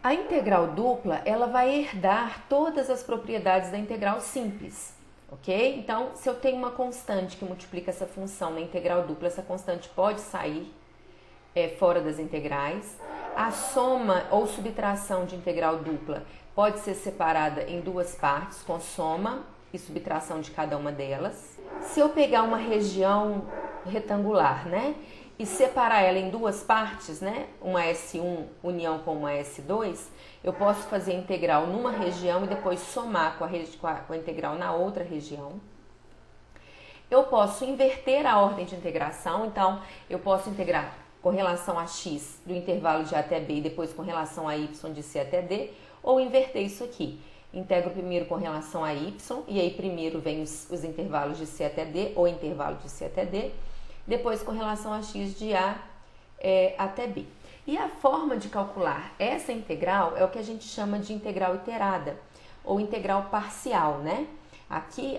A integral dupla, ela vai herdar todas as propriedades da integral simples, ok? Então, se eu tenho uma constante que multiplica essa função na integral dupla, essa constante pode sair fora das integrais. A soma ou subtração de integral dupla pode ser separada em duas partes, com soma e subtração de cada uma delas. Se eu pegar uma região retangular, né, e separar ela em duas partes, né, uma S1 união com uma S2, eu posso fazer a integral numa região e depois somar com a integral na outra região. Eu posso inverter a ordem de integração, então eu posso integrar com relação a x do intervalo de A até B e depois com relação a y de C até D, ou inverter isso aqui. Integro primeiro com relação a y, e aí primeiro vem os intervalos de C até D, ou intervalo de C até D, depois com relação a x de A até B. E a forma de calcular essa integral é o que a gente chama de integral iterada, ou integral parcial, né? Aqui,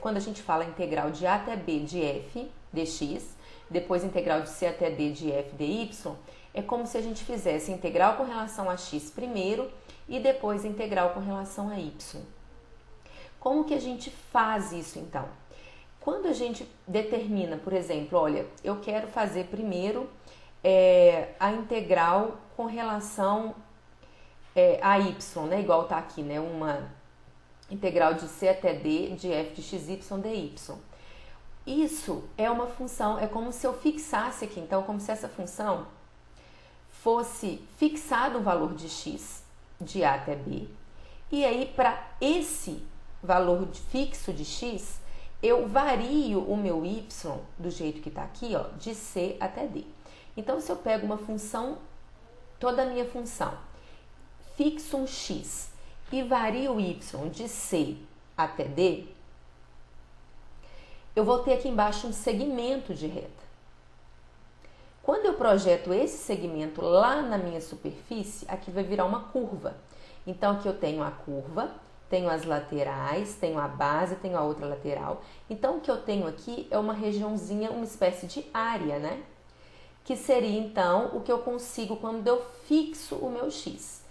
quando a gente fala integral de A até B de f dx, depois integral de C até D de f dy, é como se a gente fizesse integral com relação a x primeiro e depois integral com relação a y. Como que a gente faz isso, então? Quando a gente determina, por exemplo, olha, eu quero fazer primeiro a integral com relação a y, né? Igual tá aqui, né? Uma integral de C até D de f de xy dy. Isso é uma função, é como se eu fixasse aqui, então, como se essa função fosse fixado o valor de x de A até B, e aí para esse valor fixo de x, eu vario o meu y do jeito que está aqui, ó, de C até D. Então, se eu pego uma função, toda a minha função, fixo um x e vario o y de C até D, eu vou ter aqui embaixo um segmento de reta. Quando eu projeto esse segmento lá na minha superfície, aqui vai virar uma curva. Então, aqui eu tenho a curva, tenho as laterais, tenho a base, tenho a outra lateral. Então, o que eu tenho aqui é uma regiãozinha, uma espécie de área, né? Que seria, então, o que eu consigo quando eu fixo o meu x.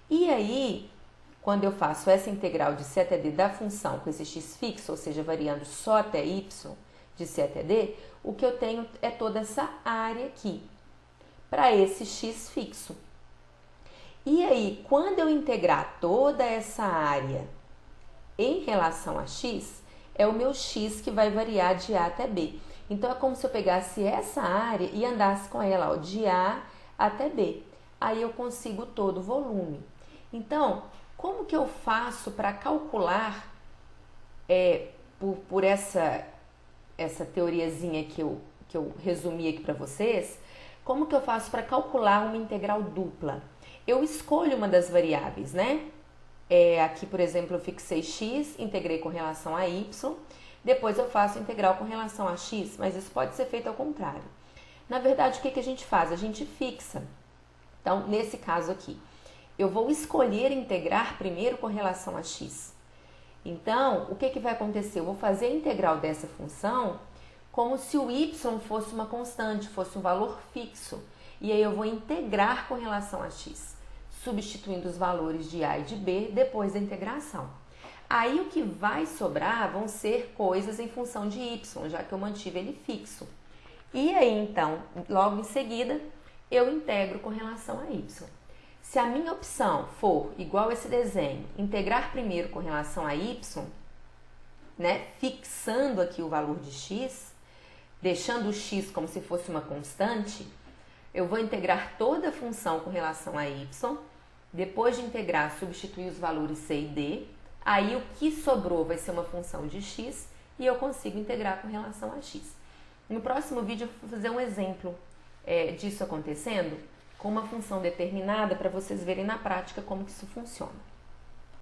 E aí, quando eu faço essa integral de C até D da função com esse x fixo, ou seja, variando só até y de C até D, o que eu tenho é toda essa área aqui, para esse x fixo. E aí, quando eu integrar toda essa área em relação a x, é o meu x que vai variar de A até B. Então, é como se eu pegasse essa área e andasse com ela, ó, de A até B. Aí eu consigo todo o volume. Então, como que eu faço para calcular, por essa teoriazinha que eu resumi aqui para vocês, como que eu faço para calcular uma integral dupla? Eu escolho uma das variáveis, né? Aqui, por exemplo, eu fixei x, integrei com relação a y, depois eu faço integral com relação a x, mas isso pode ser feito ao contrário. Na verdade, o que a gente faz? A gente fixa. Então, nesse caso aqui, eu vou escolher integrar primeiro com relação a x. Então, o que vai acontecer? Eu vou fazer a integral dessa função como se o y fosse uma constante, fosse um valor fixo. E aí eu vou integrar com relação a x, substituindo os valores de A e de B depois da integração. Aí o que vai sobrar vão ser coisas em função de y, já que eu mantive ele fixo. E aí, então, logo em seguida, eu integro com relação a y. Se a minha opção for igual esse desenho, integrar primeiro com relação a y, né, fixando aqui o valor de x, deixando o x como se fosse uma constante, eu vou integrar toda a função com relação a y, depois de integrar, substituir os valores c e d, aí o que sobrou vai ser uma função de x e eu consigo integrar com relação a x. No próximo vídeo eu vou fazer um exemplo disso acontecendo, com uma função determinada para vocês verem na prática como que isso funciona.